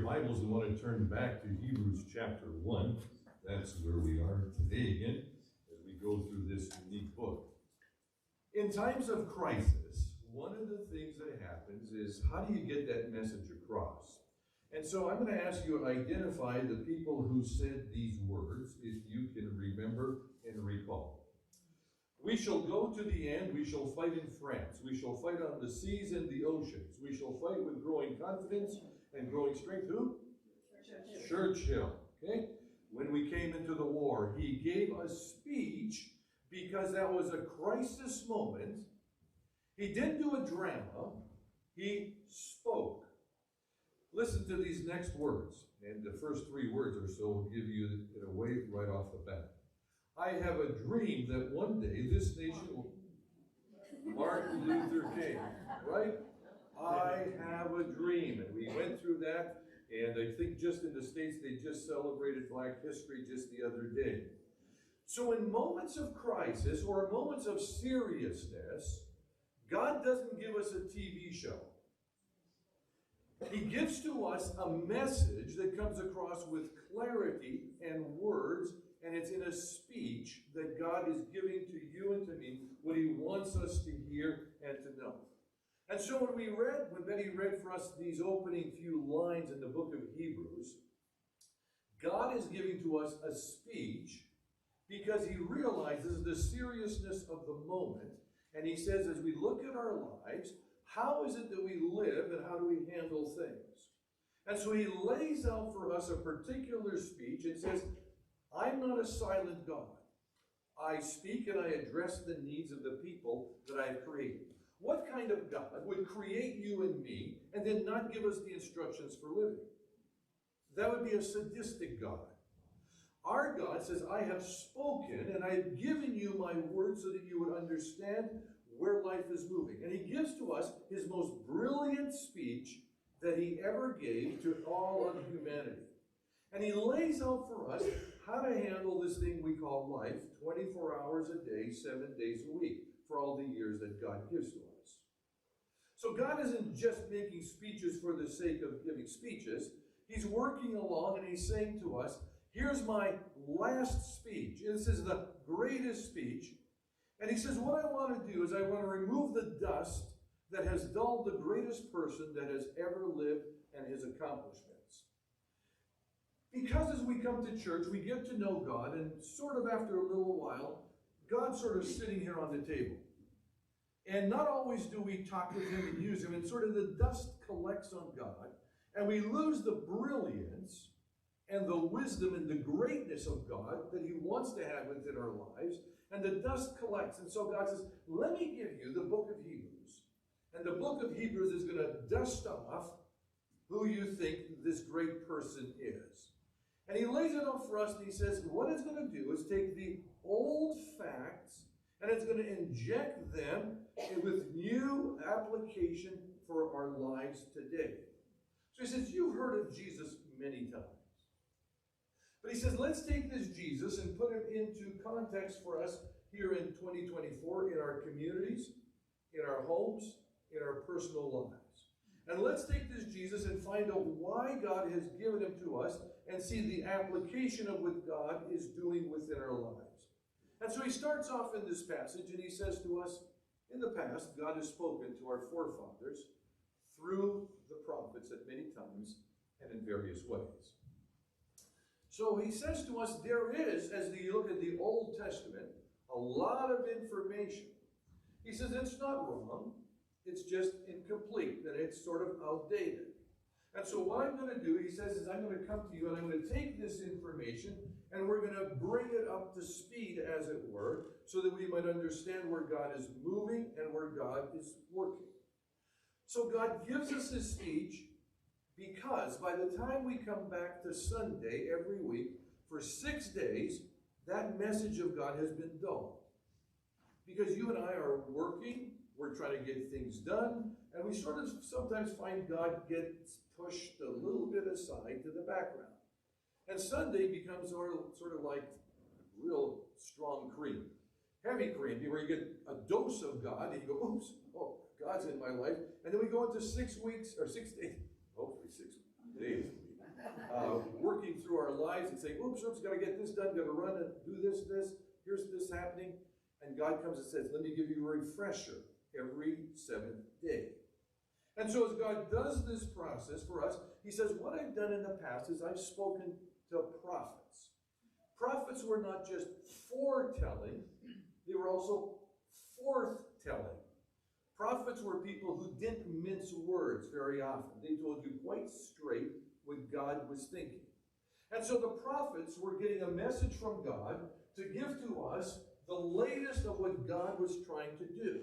Bibles and want to turn back to Hebrews chapter 1, that's where we are today again, as we go through this unique book. In times of crisis, one of the things that happens is, how do you get that message across? And so I'm going to ask you to identify the people who said these words, if you can remember and recall. We shall go to the end, we shall fight in France, we shall fight on the seas and the oceans, we shall fight with growing confidence and growing strength. Who? Churchill. Okay? When we came into the war, he gave a speech because that was a crisis moment. He didn't do a drama, he spoke. Listen to these next words, and the first three words or so will give you it away right off the bat. I have a dream that one day this nation will... Martin Luther King, right? I have a dream. And we went through that, and I think just in the States they just celebrated Black History just the other day. So in moments of crisis or moments of seriousness, God doesn't give us a TV show. He gives to us a message that comes across with clarity and words, and it's in a speech that God is giving to you and to me what he wants us to hear and to know. And so when Betty read for us these opening few lines in the book of Hebrews, God is giving to us a speech because he realizes the seriousness of the moment, and he says, as we look at our lives, how is it that we live and how do we handle things? And so he lays out for us a particular speech and says, I'm not a silent God. I speak and I address the needs of the people that I have created. What kind of God would create you and me and then not give us the instructions for living? That would be a sadistic God. Our God says, I have spoken and I have given you my word so that you would understand where life is moving. And he gives to us his most brilliant speech that he ever gave to all of humanity. And he lays out for us how to handle this thing we call life 24 hours a day, 7 days a week, for all the years that God gives to us. So God isn't just making speeches for the sake of giving speeches. He's working along and he's saying to us, here's my last speech. This is the greatest speech. And he says, what I want to do is I want to remove the dust that has dulled the greatest person that has ever lived and his accomplishments. Because as we come to church, we get to know God, and sort of after a little while, God's sort of sitting here on the table. And not always do we talk with him and use him, and sort of the dust collects on God, and we lose the brilliance and the wisdom and the greatness of God that he wants to have within our lives, and the dust collects. And so God says, let me give you the book of Hebrews. And the book of Hebrews is going to dust off who you think this great person is. And he lays it out for us, and he says, what it's going to do is take the old facts, and it's going to inject them with new application for our lives today. So he says, you've heard of Jesus many times. But he says, let's take this Jesus and put him into context for us here in 2024 in our communities, in our homes, in our personal lives. And let's take this Jesus and find out why God has given him to us and see the application of what God is doing within our lives. And so he starts off in this passage and he says to us, in the past, God has spoken to our forefathers through the prophets at many times and in various ways. So he says to us, there is, as you look at the Old Testament, a lot of information. He says it's not wrong, it's just incomplete, and it's sort of outdated. And so what I'm going to do, he says, is I'm going to come to you and I'm going to take this information and we're going to bring it up to speed, as it were, so that we might understand where God is moving and where God is working. So God gives us his speech, because by the time we come back to Sunday every week, for 6 days, that message of God has been dulled. Because you and I are working, we're trying to get things done, and we sort of sometimes find God gets pushed a little bit aside to the background. And Sunday becomes sort of like real strong cream. Heavy cream, where you get a dose of God, and you go, oops, oh, God's in my life. And then we go into 6 weeks, or 6 days, hopefully 6 days. and saying, oops, got to get this done, got to run and do this, here's this happening. And God comes and says, let me give you a refresher every seventh day. And so as God does this process for us, he says, what I've done in the past is I've spoken to prophets. Prophets were not just foretelling, they were also forthtelling. Prophets were people who didn't mince words very often. They told you quite straight what God was thinking. And so the prophets were getting a message from God to give to us the latest of what God was trying to do.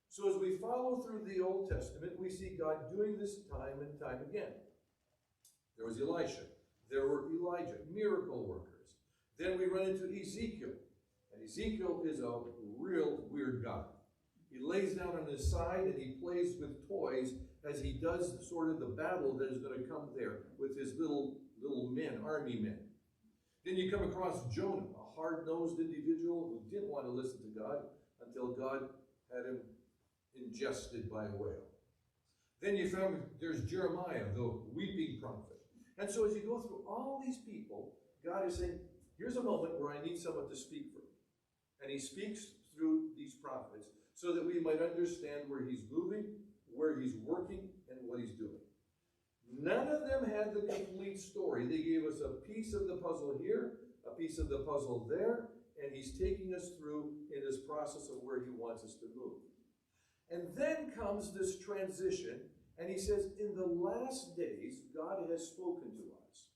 So as we follow through the Old Testament, we see God doing this time and time again. There was Elisha. There were Elijah, miracle workers. Then we run into Ezekiel. And Ezekiel is a real weird guy. He lays down on his side and he plays with toys as he does sort of the battle that is going to come there with his little men, army men. Then you come across Jonah, a hard-nosed individual who didn't want to listen to God until God had him ingested by a whale. Then you found there's Jeremiah, the weeping prophet. And so as you go through all these people, God is saying, here's a moment where I need someone to speak for me. And he speaks through these prophets so that we might understand where he's moving, where he's working, and what he's doing. None of them had the complete story. They gave us a piece of the puzzle here, a piece of the puzzle there, and he's taking us through in this process of where he wants us to move. And then comes this transition, and he says, in the last days, God has spoken to us.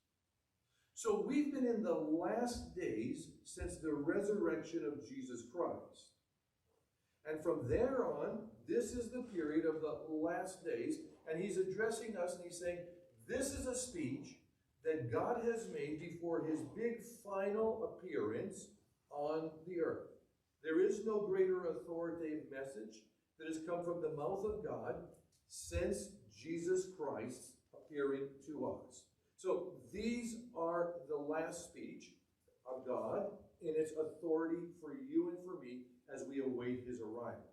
So we've been in the last days since the resurrection of Jesus Christ. And from there on, this is the period of the last days, and he's addressing us, and he's saying, this is a speech that God has made before his big final appearance on the earth. There is no greater authoritative message that has come from the mouth of God since Jesus Christ's appearing to us. So these are the last speech of God in its authority for you and for me as we await his arrival.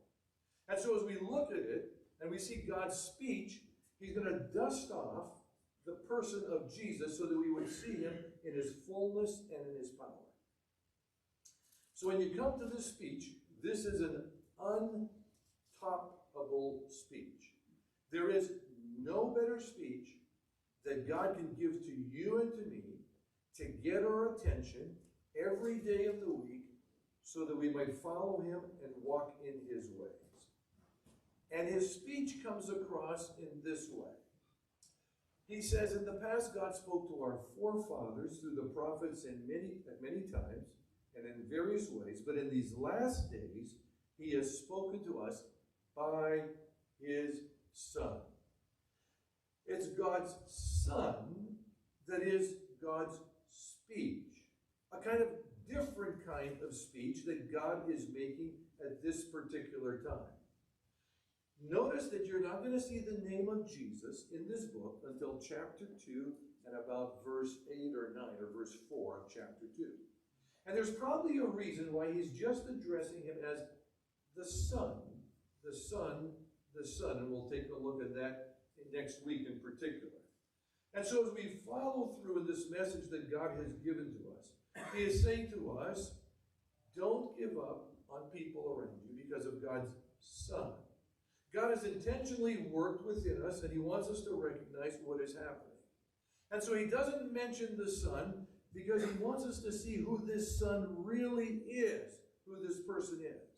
And so as we look at it and we see God's speech, he's going to dust off the person of Jesus so that we would see him in his fullness and in his power. So when you come to this speech, this is an untoppable speech. There is no better speech that God can give to you and to me to get our attention every day of the week so that we might follow him and walk in his ways. And his speech comes across in this way. He says, in the past, God spoke to our forefathers through the prophets at many times and in various ways, but in these last days, he has spoken to us by his Son. It's God's Son that is God's speech, a kind of different kind of speech that God is making at this particular time. Notice that you're not going to see the name of Jesus in this book until chapter 2 and about verse 8 or 9 or verse 4 of chapter 2. And there's probably a reason why he's just addressing him as the Son, the Son, the Son. And we'll take a look at that next week in particular. And so as we follow through in this message that God has given to us, he is saying to us, don't give up on people around you because of God's Son. God has intentionally worked within us, and he wants us to recognize what is happening. And so he doesn't mention the Son because he wants us to see who this Son really is, who this person is.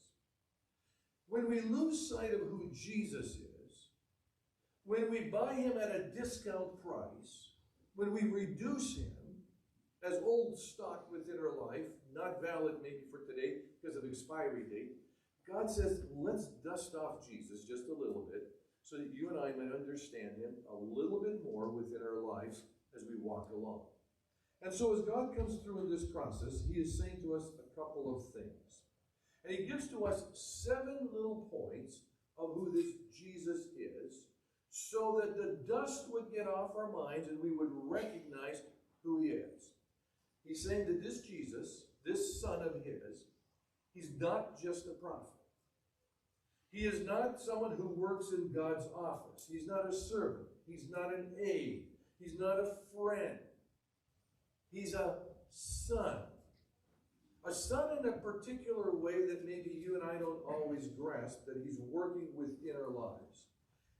When we lose sight of who Jesus is, when we buy him at a discount price, when we reduce him as old stock within our life, not valid maybe for today because of expiry date, God says, let's dust off Jesus just a little bit so that you and I might understand him a little bit more within our lives as we walk along. And so as God comes through in this process, he is saying to us a couple of things. And he gives to us 7 little points of who this Jesus is so that the dust would get off our minds and we would recognize who he is. He's saying that this Jesus, this Son of his, he's not just a prophet. He is not someone who works in God's office. He's not a servant. He's not an aide. He's not a friend. He's a son. A son in a particular way that maybe you and I don't always grasp, that he's working within our lives.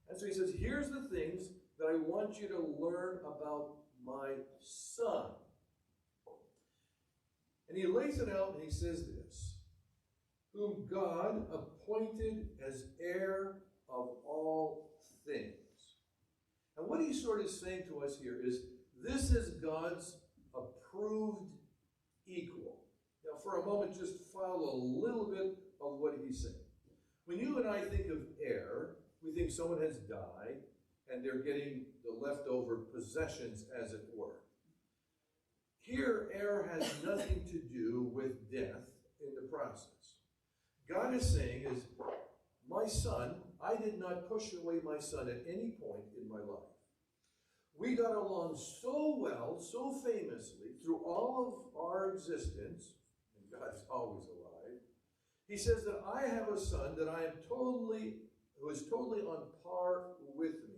And so he says, here's the things that I want you to learn about my son. And he lays it out and he says this, whom God appointed as heir of all things. And what he's sort of saying to us here is, this is God's approved equal. Now, for a moment, just follow a little bit of what he's saying. When you and I think of heir, we think someone has died and they're getting the leftover possessions, as it were. Here, heir has nothing to do with death in the process. God is saying is, my son, I did not push away my son at any point in my life. We got along so well, so famously, through all of our existence, and God's always alive. He says that I have a son that I am who is totally on par with me.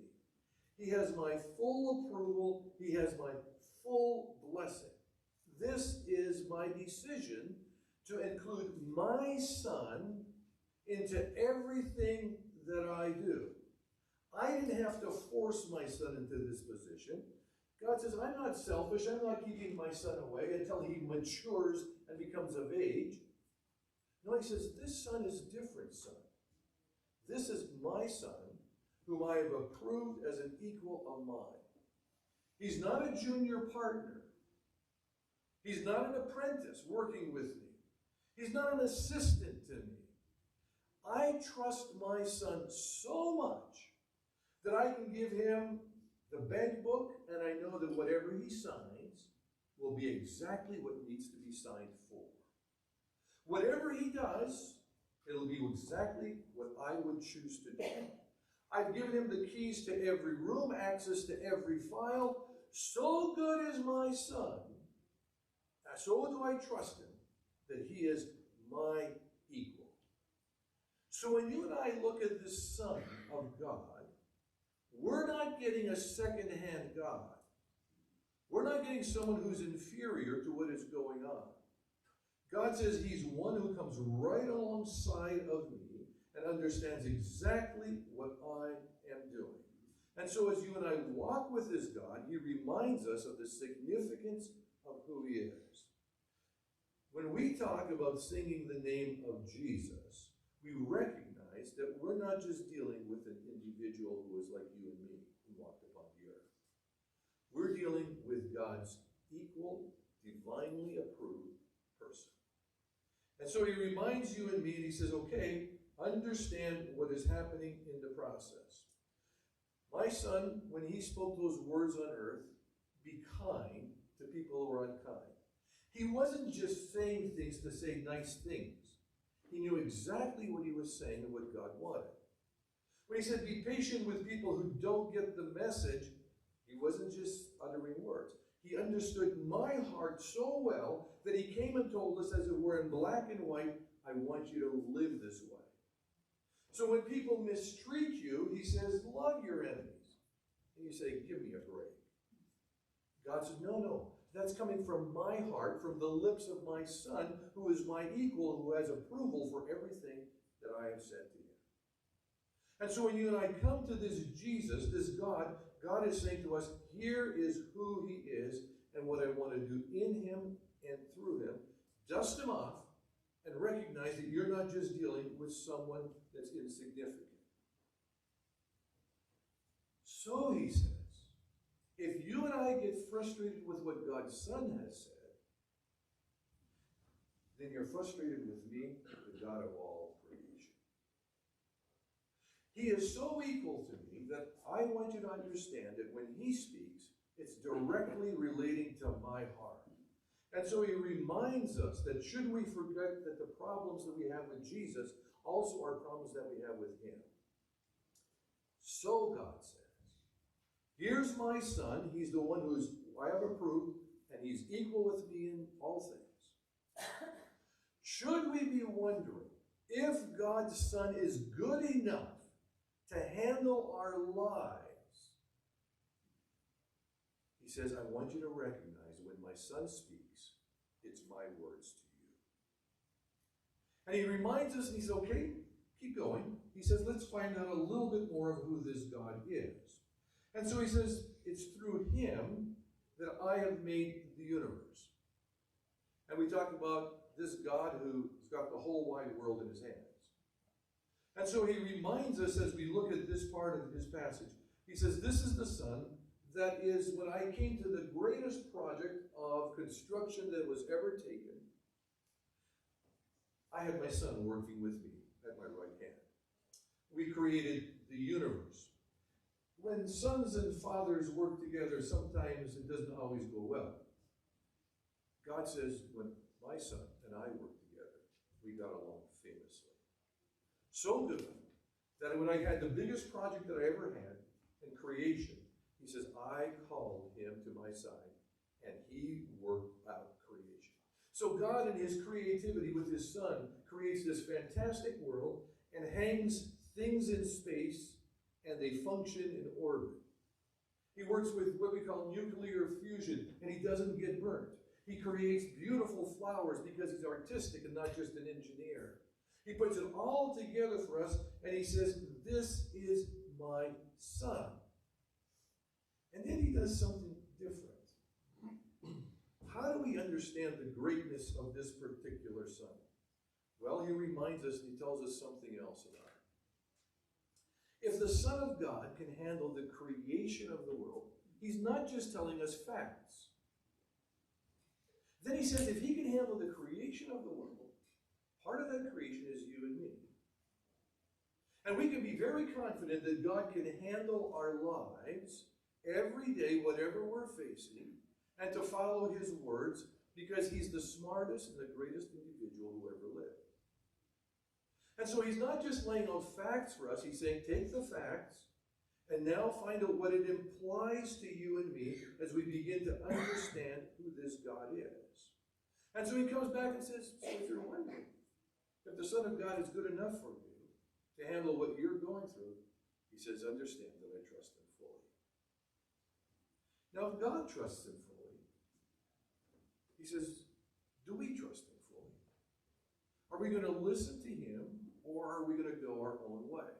He has my full approval. He has my full blessing. This is my decision to include my son into everything that I do. I didn't have to force my son into this position. God says, I'm not selfish. I'm not keeping my son away until he matures and becomes of age. No, he says, this son is different, son. This is my son, whom I have approved as an equal of mine. He's not a junior partner. He's not an apprentice working with me. He's not an assistant to me. I trust my son so much that I can give him the bank book, and I know that whatever he signs will be exactly what needs to be signed for. Whatever he does, it'll be exactly what I would choose to do. I've given him the keys to every room, access to every file. So good is my son, so do I trust him, that he is my equal. So when you and I look at this Son of God, we're not getting a second-hand God. We're not getting someone who's inferior to what is going on. God says he's one who comes right alongside of me and understands exactly what I am doing. And so as you and I walk with this God, he reminds us of the significance of who he is. When we talk about singing the name of Jesus, we recognize that we're not just dealing with an individual who is like you and me, who walked upon the earth. We're dealing with God's equal, divinely approved person. And so he reminds you and me, and he says, okay, understand what is happening in the process. My son, when he spoke those words on earth, be kind to people who are unkind. He wasn't just saying things to say nice things. He knew exactly what he was saying and what God wanted. When he said, be patient with people who don't get the message, he wasn't just uttering words. He understood my heart so well that he came and told us, as it were in black and white, I want you to live this way. So when people mistreat you, he says, love your enemies. And you say, give me a break. God said, no. That's coming from my heart, from the lips of my son, who is my equal, who has approval for everything that I have said to you. And so when you and I come to this Jesus, this God, God is saying to us, here is who he is and what I want to do in him and through him. Dust him off and recognize that you're not just dealing with someone that's insignificant. So he says, if you and I get frustrated with what God's Son has said, then you're frustrated with me, the God of all creation. He is so equal to me that I want you to understand that when he speaks, it's directly relating to my heart. And so he reminds us that should we forget that the problems that we have with Jesus also are problems that we have with him. So God says, here's my son. He's the one who's I have approved, and he's equal with me in all things. Should we be wondering if God's Son is good enough to handle our lives? He says, I want you to recognize when my son speaks, It's my words to you. And he reminds us, and he says, okay, keep going. He says, let's find out a little bit more of who this God is. And so he says, it's through him that I have made the universe. And we talk about this God who's got the whole wide world in his hands. And so he reminds us as we look at this part of his passage, he says, this is the Son that is, when I came to the greatest project of construction that was ever taken, I had my Son working with me at my right hand. We created the universe. When sons and fathers work together, sometimes it doesn't always go well. God says, when my son and I work together, we got along famously. So good that when I had the biggest project that I ever had in creation, he says, I called him to my side, and he worked out creation. So God in his creativity with his Son creates this fantastic world and hangs things in space, and they function in orbit. He works with what we call nuclear fusion, and he doesn't get burnt. He creates beautiful flowers because he's artistic and not just an engineer. He puts it all together for us, and he says, this is my Son. And then he does something different. How do we understand the greatness of this particular Son? Well, he reminds us and he tells us something else about it. If the Son of God can handle the creation of the world, he's not just telling us facts. Then he says if he can handle the creation of the world, part of that creation is you and me. And we can be very confident that God can handle our lives every day, whatever we're facing, and to follow his words, because he's the smartest and the greatest individual who ever lived. And so he's not just laying out facts for us. He's saying, take the facts and now find out what it implies to you and me as we begin to understand who this God is. And so he comes back and says, so if you're wondering, if the Son of God is good enough for you to handle what you're going through, he says, understand that I trust him fully. Now, if God trusts him fully, he says, do we trust him fully? Are we going to listen to him, or are we going to go our own way?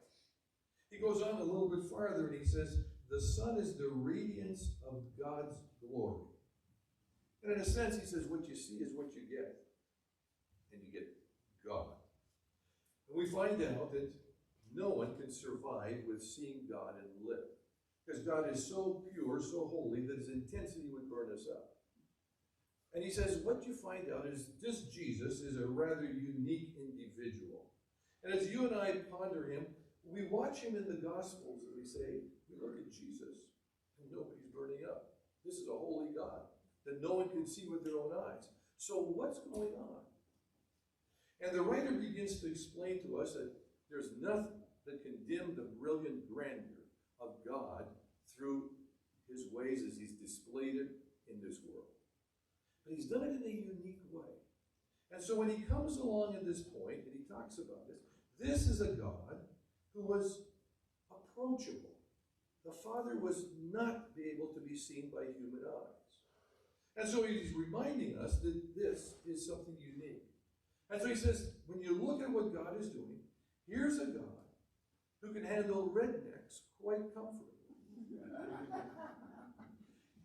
He goes on a little bit farther and he says, the Son is the radiance of God's glory. And in a sense, he says, what you see is what you get. And you get God. And we find out that no one can survive with seeing God and live. Because God is so pure, so holy, that his intensity would burn us up. And he says, what you find out is this Jesus is a rather unique individual. And as you and I ponder him, we watch him in the Gospels and we say, we look at Jesus and nobody's burning up. This is a holy God that no one can see with their own eyes. So what's going on? And the writer begins to explain to us that there's nothing that can dim the brilliant grandeur of God through his ways as he's displayed it in this world. But he's done it in a unique way. And so when he comes along at this point and he talks about this is a God who was approachable. The Father was not able to be seen by human eyes. And so he's reminding us that this is something unique. And so he says, when you look at what God is doing, here's a God who can handle rednecks quite comfortably.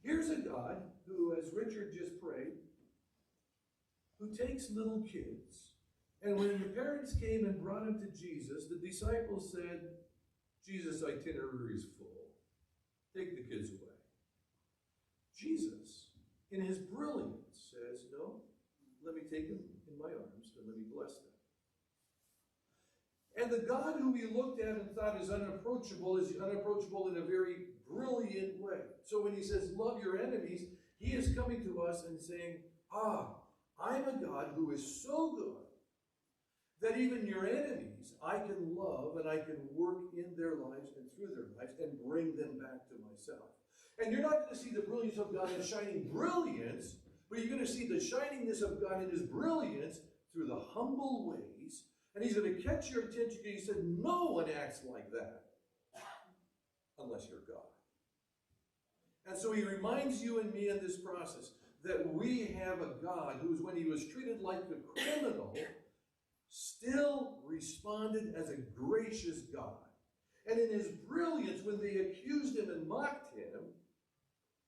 Here's a God who, as Richard just prayed, who takes little kids, and when the parents came and brought him to Jesus, the disciples said, Jesus' itinerary is full. Take the kids away. Jesus, in his brilliance, says, no, let me take them in my arms and let me bless them. And the God who we looked at and thought is unapproachable in a very brilliant way. So when he says, love your enemies, he is coming to us and saying, I'm a God who is so good that even your enemies I can love and I can work in their lives and through their lives and bring them back to myself. And you're not going to see the brilliance of God in shining brilliance, but you're going to see the shiningness of God in his brilliance through the humble ways. And he's going to catch your attention because he said, no one acts like that unless you're God. And so he reminds you and me in this process that we have a God who, when he was treated like a criminal, still responded as a gracious God. And in his brilliance, when they accused him and mocked him,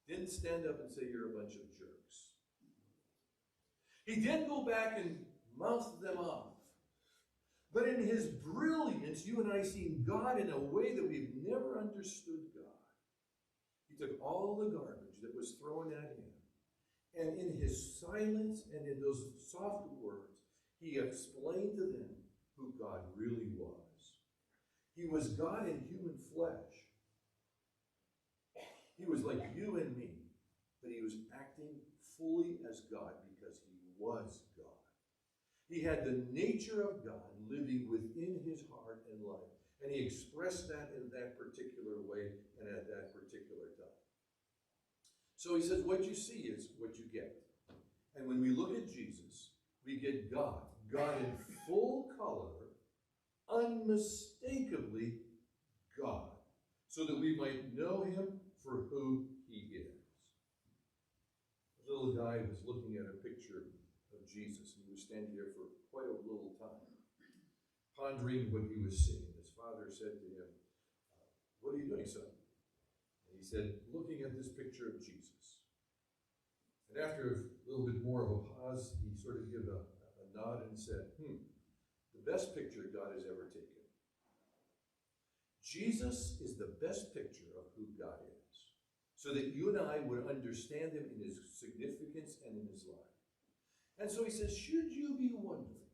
didn't stand up and say, "You're a bunch of jerks." He did go back and mouth them off. But in his brilliance, you and I see God in a way that we've never understood God. He took all the garbage that was thrown at him, and in his silence and in those soft words, he explained to them who God really was. He was God in human flesh. He was like you and me, but he was acting fully as God because he was God. He had the nature of God living within his heart and life, and he expressed that in that particular way and at that particular time. So he says, what you see is what you get. And when we look at Jesus, we get God in full color, unmistakably God, so that we might know him for who he is. A little guy was looking at a picture of Jesus, and he was standing there for quite a little time, pondering what he was seeing. His father said to him, "What are you doing, son?" And he said, "Looking at this picture of Jesus." And after a little bit more of a pause, he sort of gave a nod and said, "The best picture God has ever taken. Jesus is the best picture of who God is, so that you and I would understand him in his significance and in his life." And so he says, should you be wondering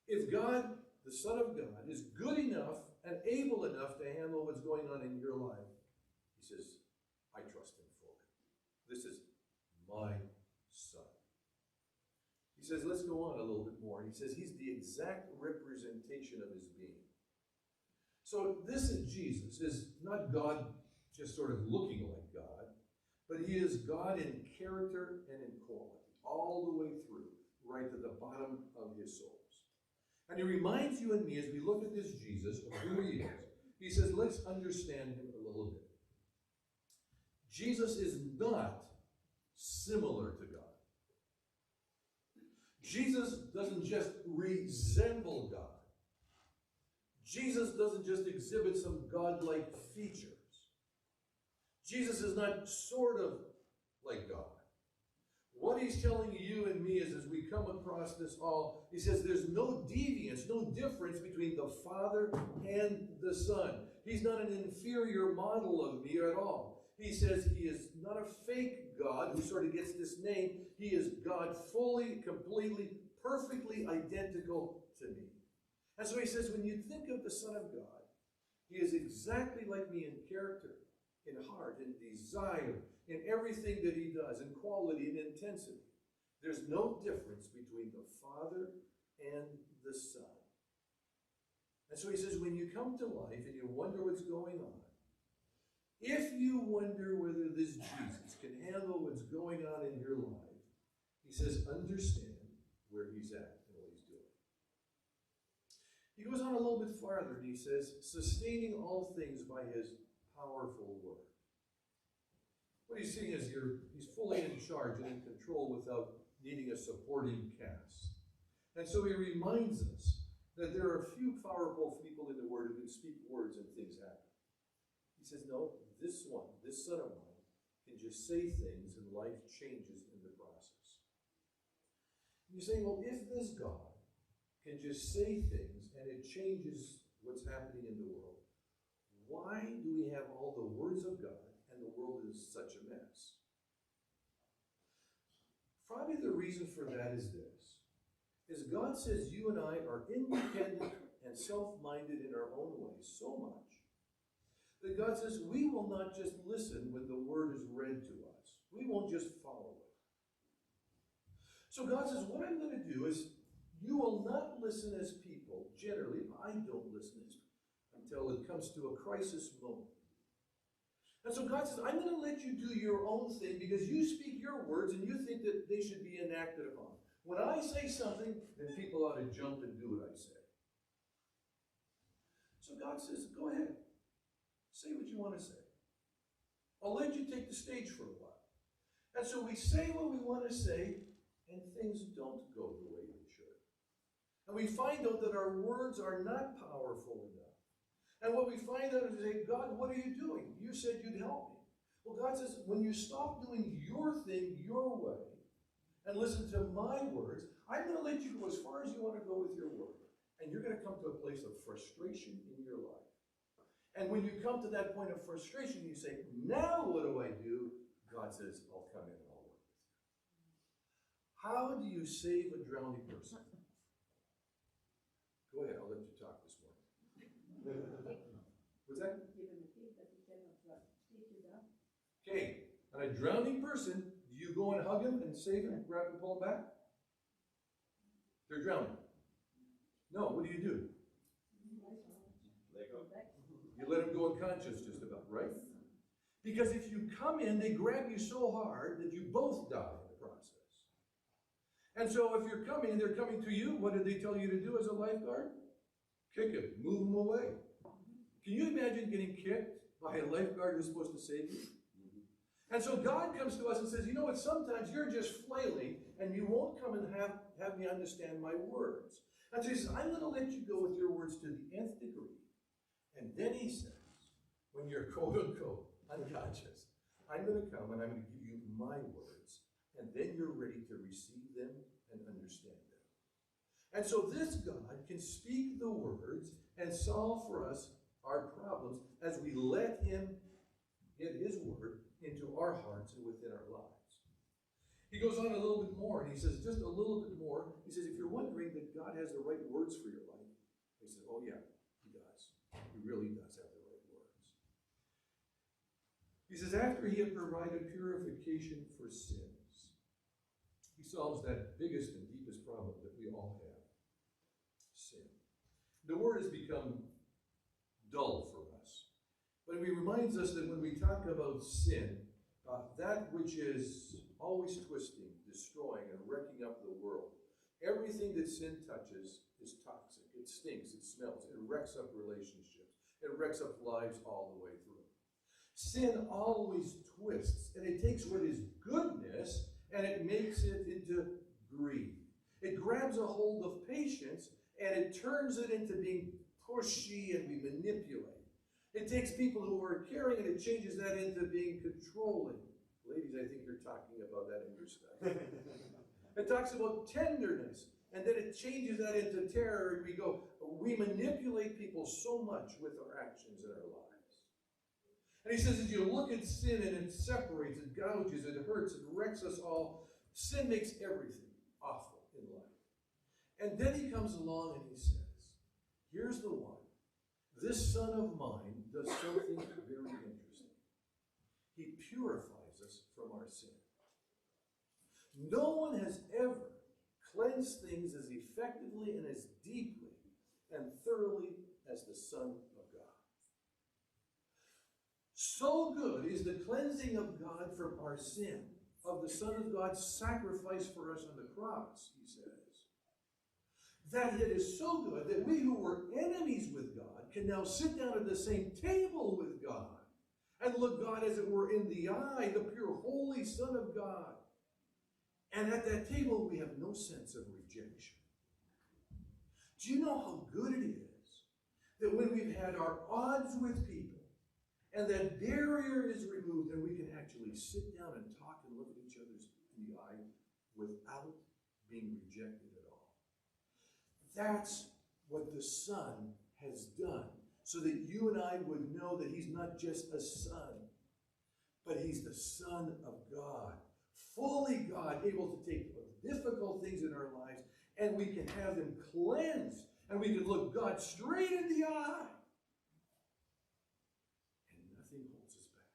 if God, the Son of God, is good enough and able enough to handle what's going on in your life? He says, I trust him fully. This is my son. He says, let's go on a little bit more. He says he's the exact representation of his being. So this is Jesus, is not God just sort of looking like God, but he is God in character and in quality, all the way through, right to the bottom of his souls. And he reminds you and me, as we look at this Jesus, of who he is. He says, let's understand him a little bit. Jesus is not similar to God. Jesus doesn't just resemble God. Jesus doesn't just exhibit some godlike features. Jesus is not sort of like God. What he's telling you and me is, as we come across this all, he says there's no deviance, no difference between the Father and the Son. He's not an inferior model of me at all. He says he is not a fake God who sort of gets this name. He is God fully, completely, perfectly identical to me. And so he says, when you think of the Son of God, he is exactly like me in character, in heart, in desire, in everything that he does, in quality and intensity. There's no difference between the Father and the Son. And so he says, when you come to life and you wonder what's going on, if you wonder whether this Jesus can handle what's going on in your life, he says, understand where he's at and what he's doing. He goes on a little bit farther and he says, sustaining all things by his powerful word. What he's saying is he's fully in charge and in control without needing a supporting cast. And so he reminds us that there are few powerful people in the Word who can speak words and things happen. He says, no, this one, this son of mine, can just say things and life changes in the process. And you say, well, if this God can just say things and it changes what's happening in the world, why do we have all the words of God and the world is such a mess? Probably the reason for that is this. Is God says you and I are independent and self-minded in our own ways so much that God says we will not just listen when the word is read to us. We won't just follow it. So God says, what I'm going to do is you will not listen as people. Generally, I don't listen until it comes to a crisis moment. And so God says, I'm going to let you do your own thing because you speak your words and you think that they should be enacted upon. When I say something, then people ought to jump and do what I say. So God says, go ahead. Say what you want to say. I'll let you take the stage for a while. And so we say what we want to say, and things don't go the way they should. And we find out that our words are not powerful enough. And what we find out is, say, God, what are you doing? You said you'd help me. Well, God says, when you stop doing your thing your way and listen to my words, I'm going to let you go as far as you want to go with your word. And you're going to come to a place of frustration in your life. And when you come to that point of frustration, you say, now what do I do? God says, I'll come in and I'll work with you. How do you save a drowning person? Go ahead, I'll let you talk this morning. What's that? Give him a kick that he cannot take you down. Okay, and a drowning person, do you go and hug him and save him, grab him, pull him back? They're drowning. No, what do? Let go. You let him go unconscious just about, right? Because if you come in, they grab you so hard that you both die in the process. And so if you're coming, they're coming to you, what did they tell you to do as a lifeguard? Kick him, move him away. Can you imagine getting kicked by a lifeguard who's supposed to save you? And so God comes to us and says, you know what, sometimes you're just flailing and you won't come and have me understand my words. And so he says, I'm going to let you go with your words to the nth degree. And then he says, when you're quote unquote unconscious, I'm going to come and I'm going to give you my words. And then you're ready to receive them and understand them. And so this God can speak the words and solve for us our problems as we let him get his word into our hearts and within our lives. He goes on a little bit more, and he says, just a little bit more. He says, if you're wondering that God has the right words for your life, he says, oh yeah, he does. He really does have the right words. He says, after he had provided purification for sins, he solves that biggest and deepest problem that we all have, sin. The word has become dull for us. But he reminds us that when we talk about sin, that which is always twisting, destroying, and wrecking up the world, everything that sin touches is toxic. It stinks, it smells, it wrecks up relationships, it wrecks up lives all the way through. Sin always twists, and it takes what is goodness and it makes it into greed. It grabs a hold of patience and it turns it into being pushy, and we manipulate. It takes people who are caring and it changes that into being controlling. Ladies, I think you're talking about that in your study. It talks about tenderness, and then it changes that into terror, and we manipulate people so much with our actions in our lives. And he says, as you look at sin and it separates, it gouges, it hurts, it wrecks us all, sin makes everything awful in life. And then he comes along and he says, here's the one. This son of mine does something very interesting. He purifies us from our sin. No one has ever cleansed things as effectively and as deeply and thoroughly as the Son of God. So good is the cleansing of God from our sin, of the Son of God's sacrifice for us on the cross, he says, that it is so good that we who were enemies with God can now sit down at the same table with God and look God as it were in the eye, the pure holy Son of God. And at that table we have no sense of rejection. Do you know how good it is that when we've had our odds with people and that barrier is removed and we can actually sit down and talk and look at each other in the eye without being rejected at all? That's what the Son has done, so that you and I would know that he's not just a son, but he's the Son of God, fully God, able to take the difficult things in our lives, and we can have them cleansed, and we can look God straight in the eye, and nothing holds us back.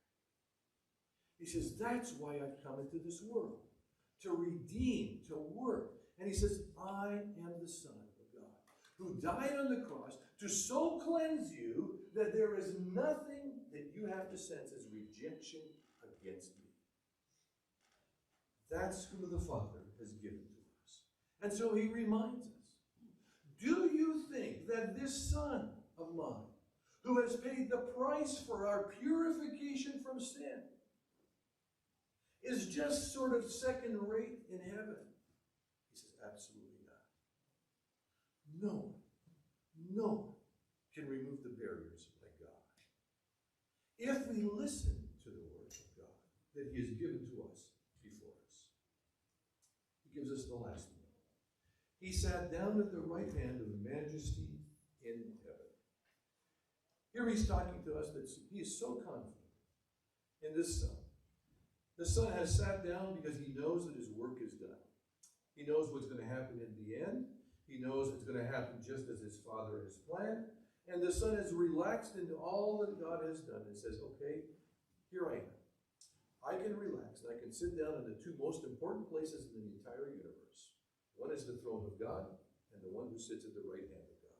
He says, that's why I've come into this world, to redeem, to work. And he says, I am the Son who died on the cross to so cleanse you that there is nothing that you have to sense as rejection against me. That's who the Father has given to us. And so he reminds us, do you think that this Son of mine, who has paid the price for our purification from sin, is just sort of second rate in heaven? He says, absolutely not. No one can remove the barriers like God. If we listen to the word of God that he has given to us before us. He gives us the last one. He sat down at the right hand of the majesty in heaven. Here he's talking to us that he is so confident in this Son. The Son has sat down because he knows that his work is done. He knows what's going to happen in the end. He knows it's going to happen just as his Father has planned. And the Son has relaxed into all that God has done and says, okay, here I am. I can relax and I can sit down in the two most important places in the entire universe. One is the throne of God, and the one who sits at the right hand of God.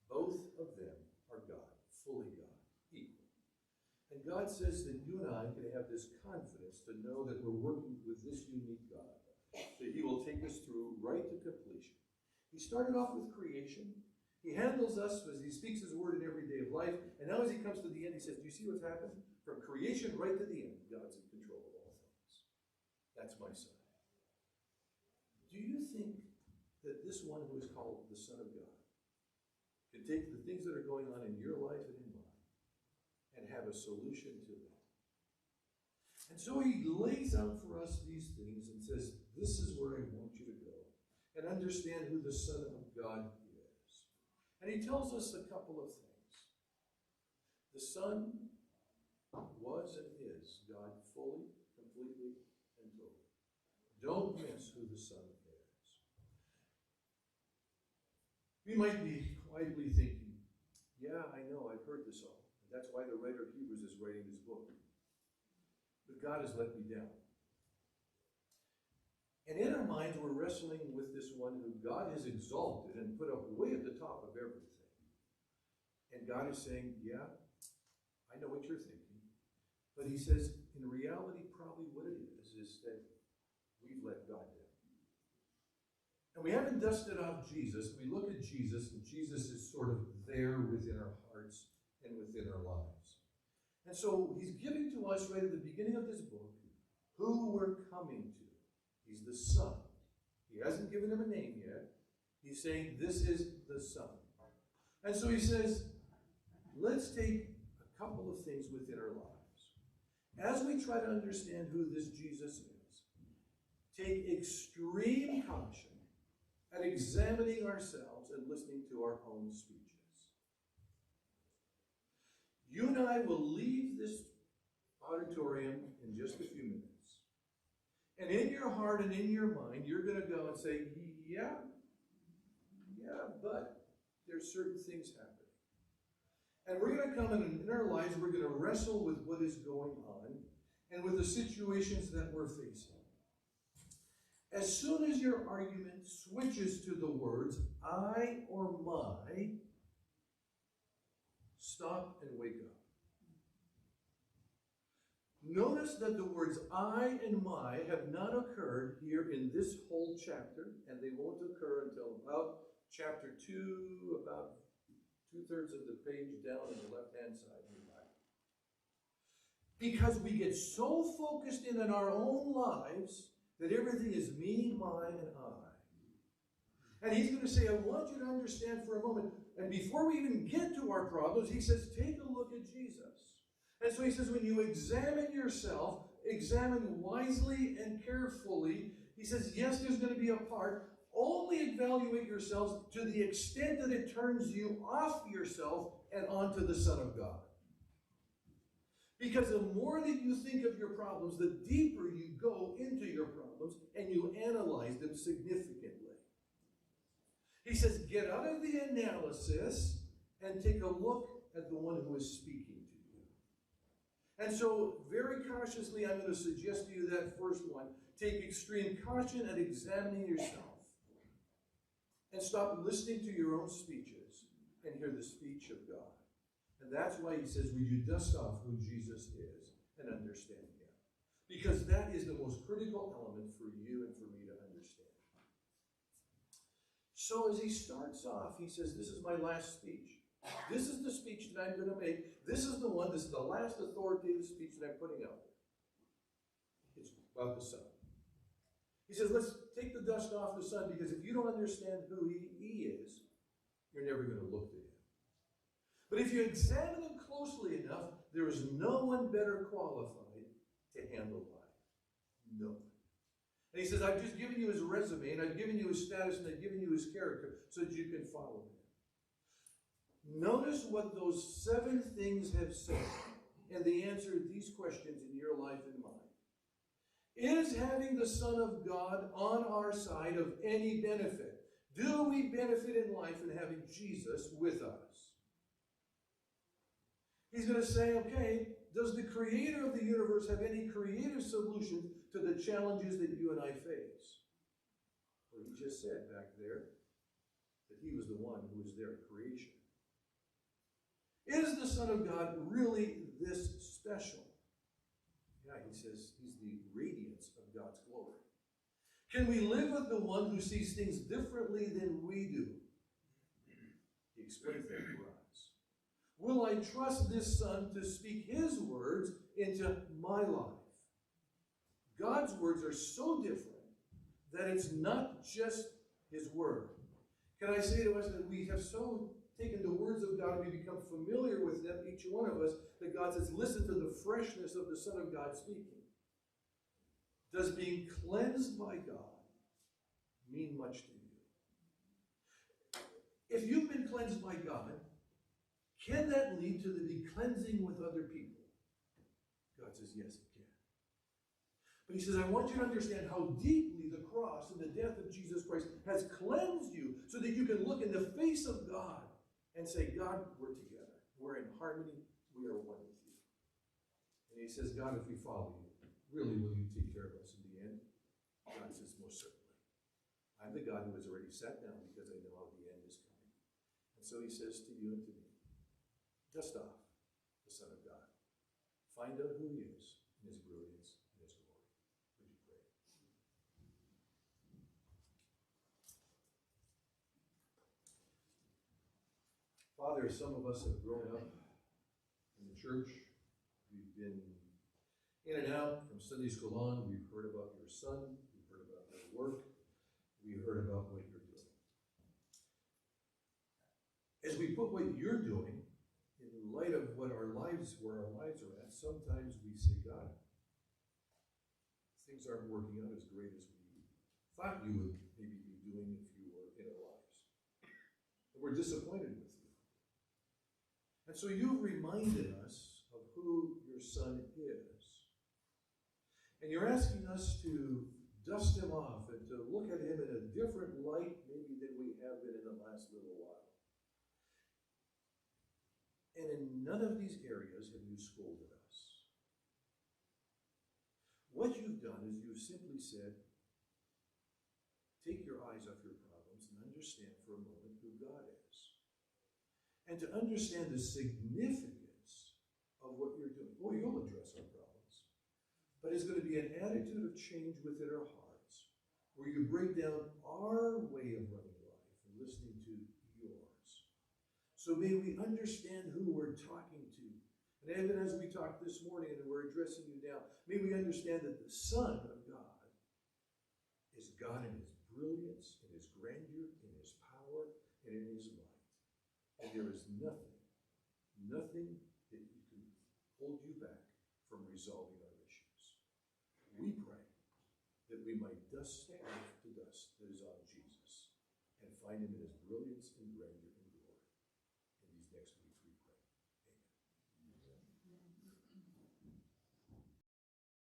Both of them are God, fully God, equal. And God says that you and I can have this confidence to know that we're working with this unique God, that he will take us through right to completion. He started off with creation. He handles us as he speaks his word in every day of life, and now as he comes to the end, he says, do you see what's happened? From creation right to the end, God's in control of all things. That's my Son. Do you think that this one who is called the Son of God can take the things that are going on in your life and in mine and have a solution to them? And so he lays out for us these things and says, this is where I want you to go and understand who the Son of God is. And he tells us a couple of things. The Son was and is God fully, completely, and totally. Don't miss who the Son is. We might be quietly thinking, yeah, I know, I've heard this all. And that's why the writer of Hebrews is writing this book. But God has let me down. And in our minds, we're wrestling with this one who God has exalted and put up way at the top of everything. And God is saying, yeah, I know what you're thinking. But he says, in reality, probably what it is that we've let God down. And we haven't dusted off Jesus. We look at Jesus, and Jesus is sort of there within our hearts and within our lives. And so he's giving to us right at the beginning of this book who we're coming to. He's the Son. He hasn't given him a name yet. He's saying this is the Son. And so he says, let's take a couple of things within our lives. As we try to understand who this Jesus is, take extreme caution at examining ourselves and listening to our own speeches. You and I will leave this auditorium in just a few minutes. And in your heart and in your mind, you're going to go and say, yeah, but there's certain things happening. And we're going to come in our lives, we're going to wrestle with what is going on and with the situations that we're facing. As soon as your argument switches to the words I or my, stop and wake up. Notice that the words I and my have not occurred here in this whole chapter, and they won't occur until about chapter 2, about 2/3 of the page down on the left-hand side of the Bible. Because we get so focused in on our own lives that everything is me, mine, and I. And he's going to say, I want you to understand for a moment. And before we even get to our problems, he says, take a look at Jesus. And so he says, when you examine yourself, examine wisely and carefully. He says, yes, there's going to be a part. Only evaluate yourselves to the extent that it turns you off yourself and onto the Son of God. Because the more that you think of your problems, the deeper you go into your problems and you analyze them significantly. He says, get out of the analysis and take a look at the one who is speaking to you. And so, very cautiously, I'm going to suggest to you that first one. Take extreme caution at examining yourself. And stop listening to your own speeches and hear the speech of God. And that's why he says, will you dust off who Jesus is and understand him? Because that is the most critical element for you and for me to understand. So as he starts off, he says, this is my last speech. This is the speech that I'm going to make. This is the one, this is the last authoritative speech that I'm putting out there. It's about the sun. He says, let's take the dust off the sun, because if you don't understand who he is, you're never going to look to him. But if you examine him closely enough, there is no one better qualified to handle life. No one. And he says, I've just given you his resume, and I've given you his status, and I've given you his character, so that you can follow him. Notice what those 7 things have said, and they answer these questions in your life and mine. Is having the Son of God on our side of any benefit? Do we benefit in life in having Jesus with us? He's going to say, okay, does the creator of the universe have any creative solution to the challenges that you and I face? Well, he just said back there that he was the one who was there at creation. Is the Son of God really this special? Yeah, he says he's the radiance of God's glory. Can we live with the one who sees things differently than we do? He explains that for us. Will I trust this Son to speak his words into my life? God's words are so different that it's not just his word. Can I say to us that we have so taken the words of God and we become familiar with them, each one of us, that God says, listen to the freshness of the Son of God speaking. Does being cleansed by God mean much to you? If you've been cleansed by God, can that lead to the cleansing with other people? God says, yes, it can. But he says, I want you to understand how deeply the cross and the death of Jesus Christ has cleansed you so that you can look in the face of God and say, God, we're together. We're in harmony. We are one with you. And he says, God, if we follow you, really will you take care of us in the end? God says, most certainly. I'm the God who has already sat down because I know how the end is coming. And so he says to you and to me, dust off the Son of God. Find out who he is in his brilliance and his glory. Would you pray? Father, some of us have grown up in the church. We've been in and out from Sunday school on. We've heard about your son. We've heard about your work. We heard about what you're doing. As we put what you're doing in light of what where our lives are at, sometimes we say, God, things aren't working out as great as we thought you would maybe be doing if you were in our lives. And we're disappointed with you. And so you've reminded us of who your son is. And you're asking us to dust him off and to look at him in a different light maybe than we have been in the last little while. And in none of these areas have you scolded us. What you've done is you've simply said, take your eyes off your problems and understand for a moment who God is. And to understand the significance of what you're doing. Oh, you'll address our problems. But it's going to be an attitude of change within our hearts, where you break down our way of running life and listening to yours. So may we understand who we're talking to. And even as we talked this morning and we're addressing you now, may we understand that the Son of God is God in his brilliance, in his grandeur, in his power, and in his might. And there is nothing that you can hold you back from resolving our issues. We pray that we might dust off the dust that is on Jesus and find him in his brilliance and grandeur